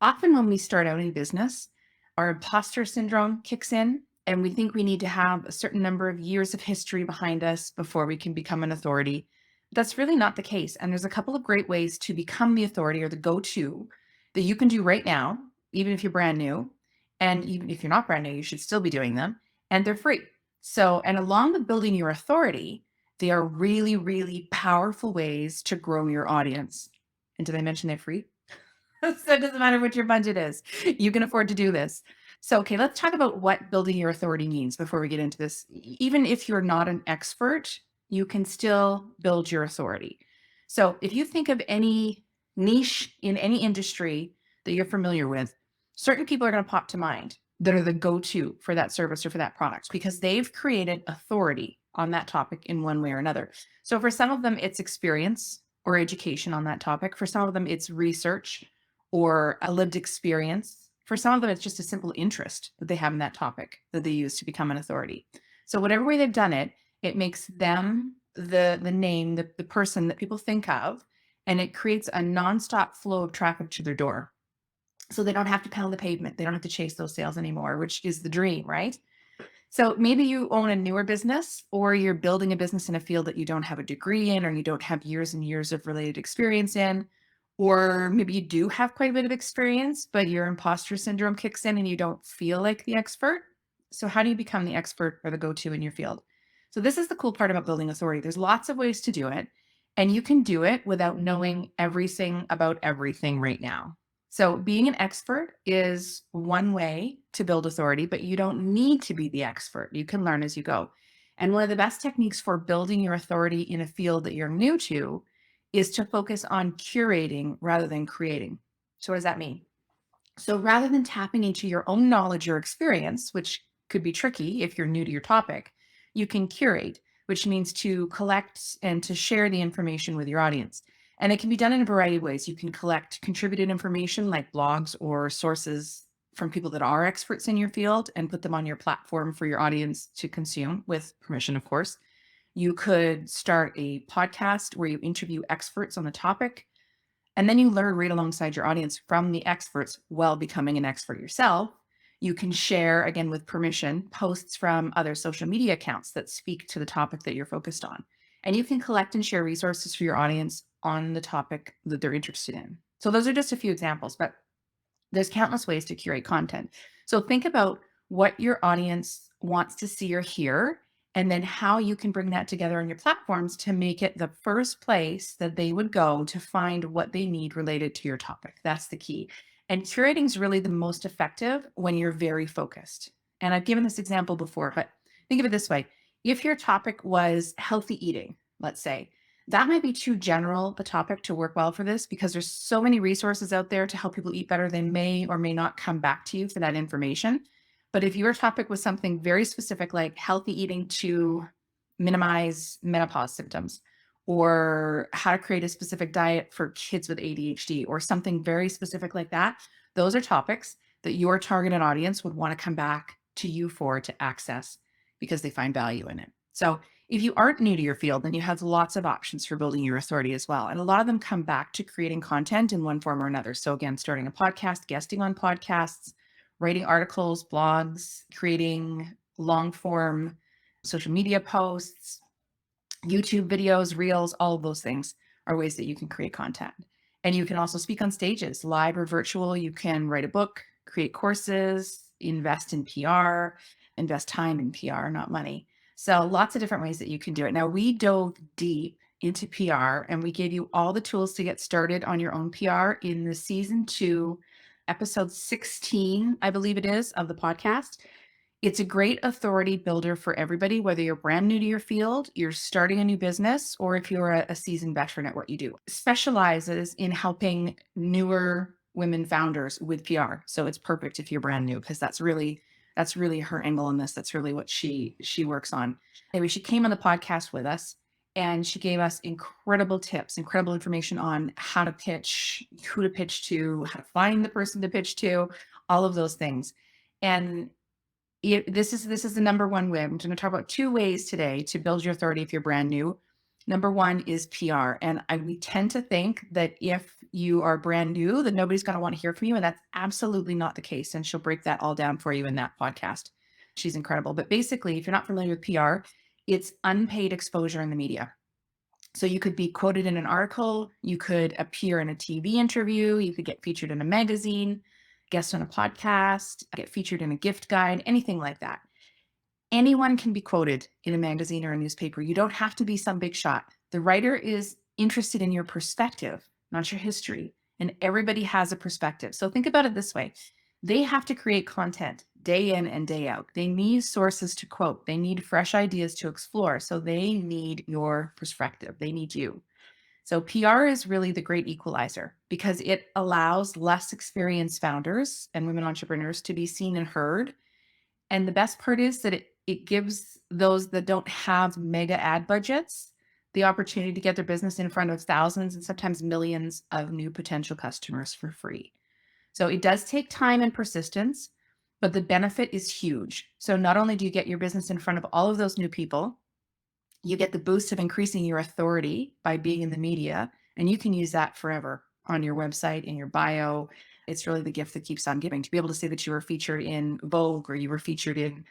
Often when we start out in business, our imposter syndrome kicks in, and we think we need to have a certain number of years of history behind us before we can become an authority. That's really not the case. And there's a couple of great ways to become the authority or the go to that you can do right now, even if you're brand new. And even if you're not brand new, you should still be doing them, and they're free. So, and along with building your authority, they are really, really powerful ways to grow your audience. And did I mention they're free? So it doesn't matter what your budget is. You can afford to do this. So, okay, let's talk about what building your authority means before we get into this. Even if you're not an expert, you can still build your authority. So, if you think of any niche in any industry that you're familiar with, certain people are going to pop to mind that are the go to for that service or for that product because they've created authority on that topic in one way or another. So, for some of them, it's experience or education on that topic. For some of them, it's research or a lived experience. For some of them, it's just a simple interest that they have in that topic that they use to become an authority. So whatever way they've done it, it makes them the name, the person that people think of, and it creates a nonstop flow of traffic to their door. So they don't have to pound the pavement. They don't have to chase those sales anymore, which is the dream, right? So maybe you own a newer business or you're building a business in a field that you don't have a degree in or you don't have years and years of related experience in. Or maybe you do have quite a bit of experience, but your imposter syndrome kicks in and you don't feel like the expert. So how do you become the expert or the go-to in your field? So this is the cool part about building authority. There's lots of ways to do it, and you can do it without knowing everything about everything right now. So being an expert is one way to build authority, but you don't need to be the expert. You can learn as you go. And one of the best techniques for building your authority in a field that you're new to is to focus on curating rather than creating. So what does that mean? So rather than tapping into your own knowledge or experience, which could be tricky if you're new to your topic, you can curate, which means to collect and to share the information with your audience. And it can be done in a variety of ways. You can collect contributed information like blogs or sources from people that are experts in your field and put them on your platform for your audience to consume with permission, of course. You could start a podcast where you interview experts on the topic, and then you learn right alongside your audience from the experts while becoming an expert yourself. You can share, again, with permission, posts from other social media accounts that speak to the topic that you're focused on. And you can collect and share resources for your audience on the topic that they're interested in. So those are just a few examples, but there's countless ways to curate content. So think about what your audience wants to see or hear, and then how you can bring that together on your platforms to make it the first place that they would go to find what they need related to your topic. That's the key. And curating is really the most effective when you're very focused. And I've given this example before, but think of it this way. If your topic was healthy eating, let's say, that might be too general a topic to work well for this because there's so many resources out there to help people eat better. They may or may not come back to you for that information. But if your topic was something very specific, like healthy eating to minimize menopause symptoms, or how to create a specific diet for kids with ADHD, or something very specific like that, those are topics that your targeted audience would want to come back to you for to access because they find value in it. So if you aren't new to your field, then you have lots of options for building your authority as well. And a lot of them come back to creating content in one form or another. So again, starting a podcast, guesting on podcasts, writing articles, blogs, creating long form social media posts, YouTube videos, reels, all of those things are ways that you can create content. And you can also speak on stages, live or virtual. You can write a book, create courses, invest in PR, invest time in PR, not money. So lots of different ways that you can do it. Now, we dove deep into PR and we gave you all the tools to get started on your own PR in the season 2, episode 16, I believe it is, of the podcast. It's a great authority builder for everybody, whether you're brand new to your field, you're starting a new business, or if you're a seasoned veteran at what you do. It specializes in helping newer women founders with PR. So it's perfect if you're brand new because that's really her angle in this. That's really what she works on. Anyway, she came on the podcast with us and she gave us incredible tips, incredible information on how to pitch, who to pitch to, how to find the person to pitch to, all of those things. And this is the number one way. I'm going to talk about 2 ways today to build your authority if you're brand new. Number one is PR. And we tend to think that if you are brand new, then nobody's going to want to hear from you. And that's absolutely not the case. And she'll break that all down for you in that podcast. She's incredible. But basically, if you're not familiar with PR, it's unpaid exposure in the media. So you could be quoted in an article, you could appear in a TV interview, you could get featured in a magazine, guest on a podcast, get featured in a gift guide, anything like that. Anyone can be quoted in a magazine or a newspaper. You don't have to be some big shot. The writer is interested in your perspective, not your history. And everybody has a perspective. So think about it this way. They have to create content day in and day out. They need sources to quote. They need fresh ideas to explore. So they need your perspective. They need you. So PR is really the great equalizer because it allows less experienced founders and women entrepreneurs to be seen and heard. And the best part is that it gives those that don't have mega ad budgets the opportunity to get their business in front of thousands and sometimes millions of new potential customers for free. So it does take time and persistence, but the benefit is huge. So not only do you get your business in front of all of those new people, you get the boost of increasing your authority by being in the media, and you can use that forever on your website, in your bio. It's really the gift that keeps on giving to be able to say that you were featured in Vogue or you were featured in,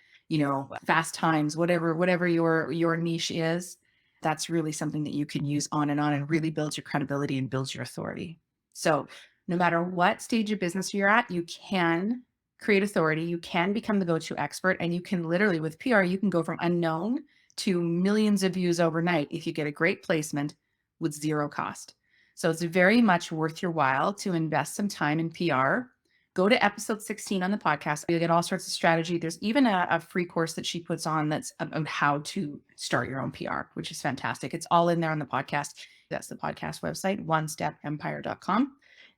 Fast Times, whatever your niche is. That's really something that you can use on and really builds your credibility and builds your authority. So no matter what stage of business you're at, you can create authority. You can become the go-to expert, and you can literally, with PR, you can go from unknown to millions of views overnight if you get a great placement with zero cost. So it's very much worth your while to invest some time in PR. Go to episode 16 on the podcast. You'll get all sorts of strategy. There's even a free course that she puts on that's about how to start your own PR, which is fantastic. It's all in there on the podcast. That's the podcast website, onestepempire.com.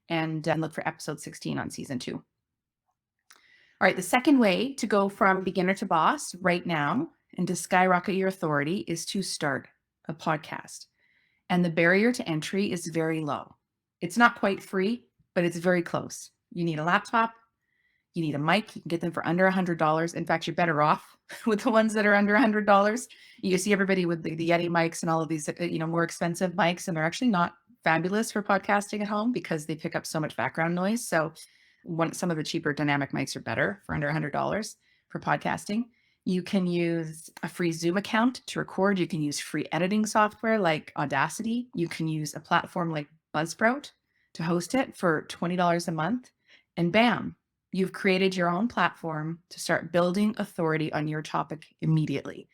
And look for episode 16 on season 2. All right, the second way to go from beginner to boss right now and to skyrocket your authority is to start a podcast. And the barrier to entry is very low. It's not quite free, but it's very close. You need a laptop, you need a mic, you can get them for under $100. In fact, you're better off with the ones that are under $100. You see everybody with the Yeti mics and all of these, more expensive mics, and they're actually not fabulous for podcasting at home because they pick up so much background noise. So some of the cheaper dynamic mics are better for under $100 for podcasting. You can use a free Zoom account to record. You can use free editing software like Audacity. You can use a platform like Buzzsprout to host it for $20 a month. And bam, you've created your own platform to start building authority on your topic immediately.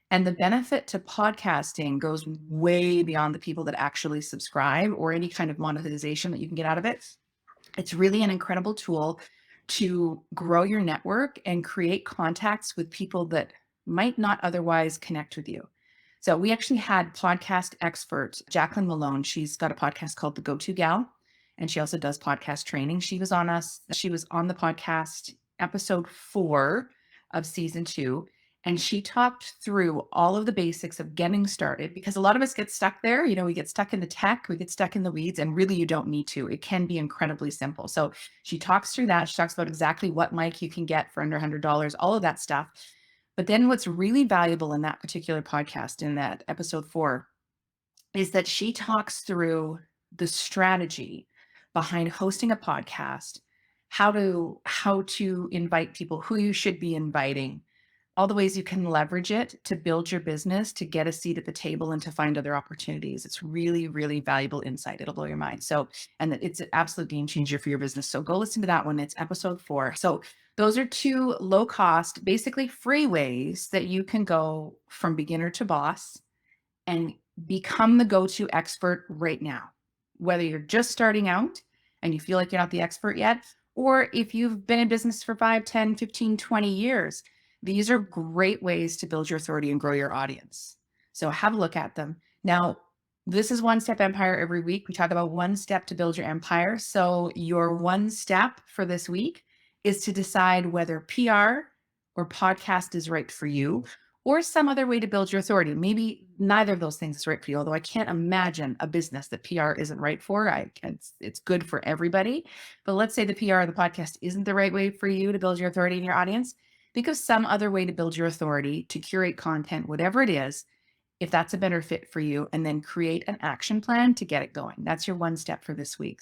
And the benefit to podcasting goes way beyond the people that actually subscribe or any kind of monetization that you can get out of it. It's really an incredible tool to grow your network and create contacts with people that might not otherwise connect with you. So we actually had podcast expert Jacqueline Malone. She's got a podcast called The Go-To Gal, and she also does podcast training. She was on the podcast episode 4 of season 2. And she talked through all of the basics of getting started because a lot of us get stuck there. We get stuck in the tech, we get stuck in the weeds, and really you don't need to. It can be incredibly simple. So she talks through that. She talks about exactly what mic you can get for under $100, all of that stuff. But then what's really valuable in that particular podcast, in that episode 4, is that she talks through the strategy behind hosting a podcast, how to invite people, who you should be inviting, all the ways you can leverage it to build your business, to get a seat at the table and to find other opportunities. It's really, really valuable insight. It'll blow your mind. So, and it's an absolute game changer for your business. So go listen to that one. It's episode 4. So those are 2 low cost, basically free ways that you can go from beginner to boss and become the go-to expert right now. Whether you're just starting out and you feel like you're not the expert yet, or if you've been in business for 5, 10, 15, 20 years, these are great ways to build your authority and grow your audience. So have a look at them. Now, this is One Step Empire every week. We talk about one step to build your empire. So your one step for this week is to decide whether PR or podcast is right for you or some other way to build your authority. Maybe neither of those things is right for you, although I can't imagine a business that PR isn't right for. It's good for everybody. But let's say the PR or the podcast isn't the right way for you to build your authority in your audience. Think of some other way to build your authority, to curate content, whatever it is, if that's a better fit for you, and then create an action plan to get it going. That's your one step for this week.